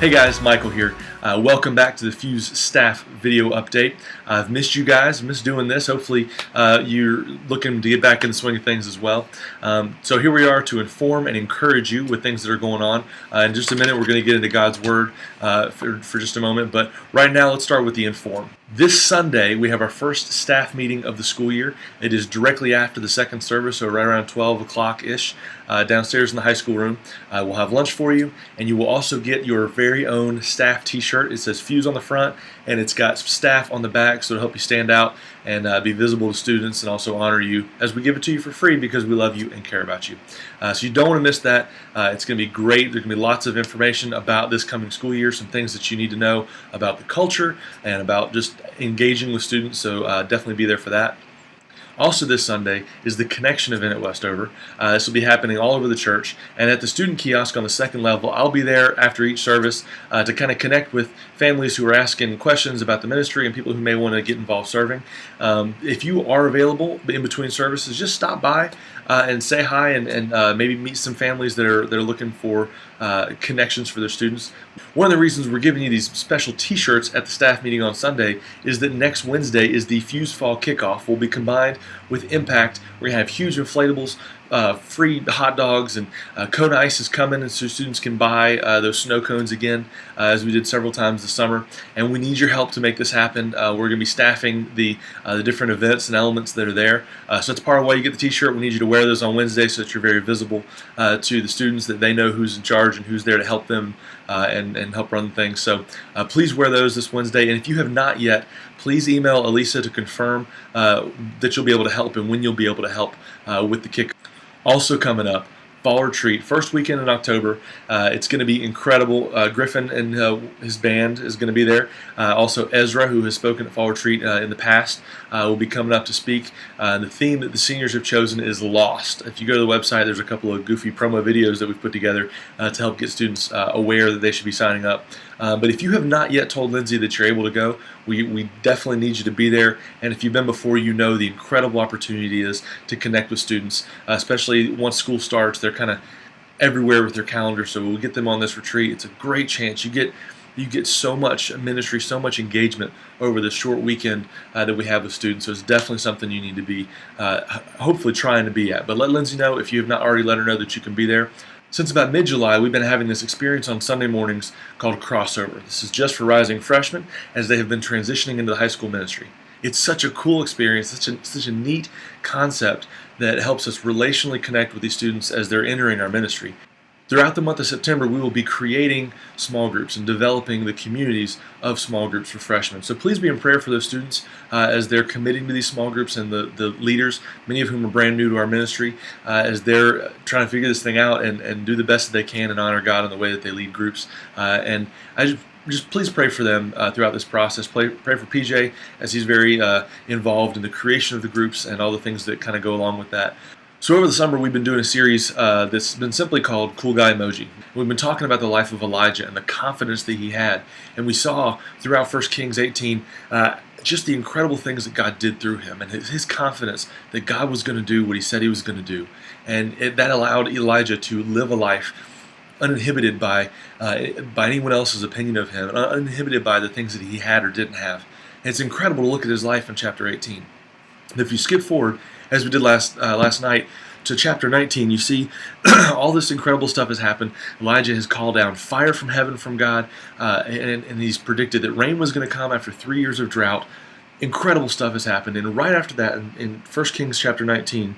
Hey guys, Michael here. Welcome back to the Fuse staff video update. I've missed you guys, missed doing this. Hopefully you're looking to get back in the swing of things as well. So here we are to inform and encourage you with things that are going on. In just a minute we're going to get into God's Word for just a moment, but right now let's start with the inform. This Sunday we have our first staff meeting of the school year. It is directly after the second service, so right around 12 o'clock-ish, downstairs in the high school room. We'll have lunch for you, and you will also get your very own staff t-shirt. It says Fuse on the front, and it's got staff on the back, so it'll help you stand out and be visible to students and also honor you as we give it to you for free because we love you and care about you. So you don't want to miss that. It's going to be great. There's going to be lots of information about this coming school year, some things that you need to know about the culture and about just engaging with students, so definitely be there for that. Also this Sunday is the Connection event at Westover. This will be happening all over the church, and at the student kiosk on the second level, I'll be there after each service to kind of connect with families who are asking questions about the ministry and people who may want to get involved serving. If you are available in between services, just stop by and say hi and maybe meet some families that are looking for connections for their students. One of the reasons we're giving you these special t-shirts at the staff meeting on Sunday is that next Wednesday is the Fuse Fall Kickoff. We'll be combined with Impact. We're going to have huge inflatables, free hot dogs, and Kona Ice is coming, and so students can buy those snow cones again, as we did several times this summer. And we need your help to make this happen. We're going to be staffing the different events and elements that are there. So that's part of why you get the t-shirt. We need you to wear those on Wednesday so that you're very visible to the students, that they know who's in charge and who's there to help them and help run things. So please wear those this Wednesday. And if you have not yet, please email Elisa to confirm that you'll be able to help and when you'll be able to help with the kick. Also coming up, Fall Retreat, first weekend in October. It's going to be incredible. Griffin and his band is going to be there. Also Ezra, who has spoken at Fall Retreat in the past, will be coming up to speak. The theme that the seniors have chosen is Lost. If you go to the website, there's a couple of goofy promo videos that we've put together to help get students aware that they should be signing up. But if you have not yet told Lindsay that you're able to go, we definitely need you to be there. And if you've been before, you know the incredible opportunity it is to connect with students, especially once school starts. They're kind of everywhere with their calendar, so we'll get them on this retreat. It's a great chance. You get so much ministry, so much engagement over the short weekend that we have with students. So it's definitely something you need to be hopefully trying to be at. But let Lindsay know if you have not already let her know that you can be there. Since about mid-July, we've been having this experience on Sunday mornings called Crossover. This is just for rising freshmen as they have been transitioning into the high school ministry. It's such a cool experience, such a neat concept that helps us relationally connect with these students as they're entering our ministry. Throughout the month of September, we will be creating small groups and developing the communities of small groups for freshmen. So please be in prayer for those students as they're committing to these small groups, and the leaders, many of whom are brand new to our ministry, as they're trying to figure this thing out and do the best that they can and honor God in the way that they lead groups. And I just please pray for them throughout this process. Pray for PJ as he's very involved in the creation of the groups and all the things that kind of go along with that. So over the summer, we've been doing a series that's been simply called Cool Guy Emoji. We've been talking about the life of Elijah and the confidence that he had. And we saw throughout 1 Kings 18 just the incredible things that God did through him and his confidence that God was going to do what he said he was going to do. And that allowed Elijah to live a life uninhibited by anyone else's opinion of him, uninhibited by the things that he had or didn't have. And it's incredible to look at his life in chapter 18. And if you skip forward, as we did last night, to chapter 19, you see all this incredible stuff has happened. Elijah has called down fire from heaven from God, and he's predicted that rain was going to come after 3 years of drought. Incredible stuff has happened. And right after that, in 1 Kings chapter 19,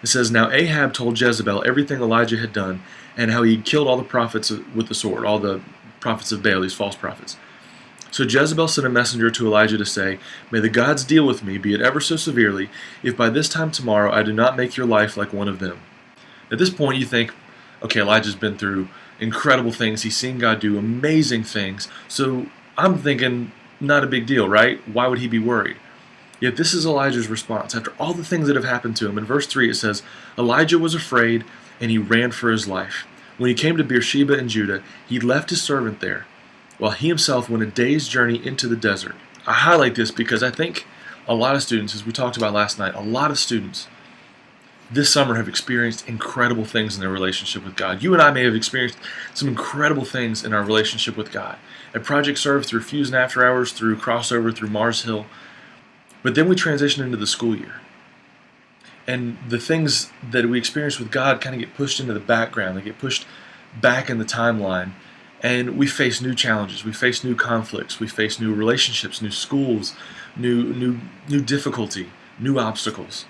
it says, "Now Ahab told Jezebel everything Elijah had done, and how he killed all the prophets with the sword, all the prophets of Baal, these false prophets. So Jezebel sent a messenger to Elijah to say, 'May the gods deal with me, be it ever so severely, if by this time tomorrow I do not make your life like one of them.'" At this point you think, okay, Elijah's been through incredible things. He's seen God do amazing things. So I'm thinking, not a big deal, right? Why would he be worried? Yet this is Elijah's response. After all the things that have happened to him, in verse 3 it says, "Elijah was afraid and he ran for his life. When he came to Beersheba in Judah, he left his servant there, while he himself went a day's journey into the desert." I highlight this because I think a lot of students, as we talked about last night, a lot of students this summer have experienced incredible things in their relationship with God. You and I may have experienced some incredible things in our relationship with God. At Project Serve, through Fuse and After Hours, through Crossover, through Mars Hill. But then we transition into the school year. And the things that we experience with God kind of get pushed into the background. They get pushed back in the timeline. And we face new challenges. We face new conflicts. We face new relationships, new schools, new difficulty, new obstacles.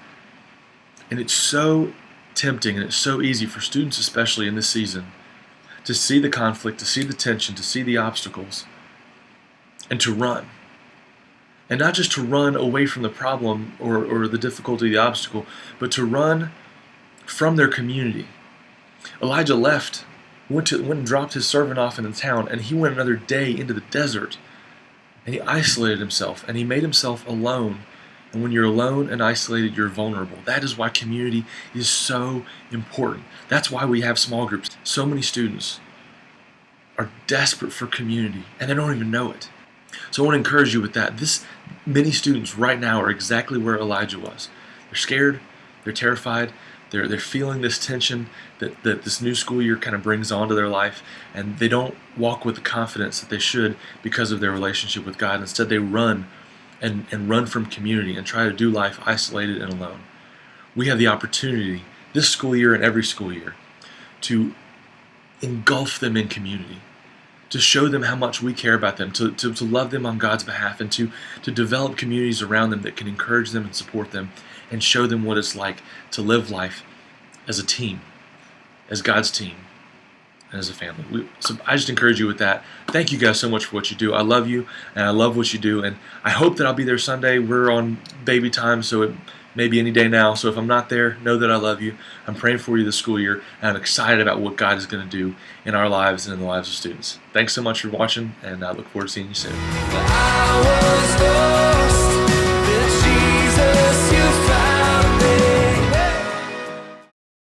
And it's so tempting and it's so easy for students, especially in this season, to see the conflict, to see the tension, to see the obstacles, and to run. And not just to run away from the problem or the difficulty, the obstacle, but to run from their community. Elijah left, went and dropped his servant off in the town, and he went another day into the desert. And he isolated himself, and he made himself alone. And when you're alone and isolated, you're vulnerable. That is why community is so important. That's why we have small groups. So many students are desperate for community, and they don't even know it. So I want to encourage you with that. Many students right now are exactly where Elijah was. They're scared, they're terrified, they're feeling this tension that this new school year kind of brings onto their life, and they don't walk with the confidence that they should because of their relationship with God. Instead, they run and run from community and try to do life isolated and alone. We have the opportunity this school year and every school year to engulf them in community, to show them how much we care about them, to love them on God's behalf, and to develop communities around them that can encourage them and support them and show them what it's like to live life as a team, as God's team, and as a family. So I just encourage you with that. Thank you guys so much for what you do. I love you, and I love what you do, and I hope that I'll be there Sunday. We're on baby time, so it may be any day now. So if I'm not there, know that I love you. I'm praying for you this school year, and I'm excited about what God is going to do in our lives and in the lives of students. Thanks so much for watching, and I look forward to seeing you soon.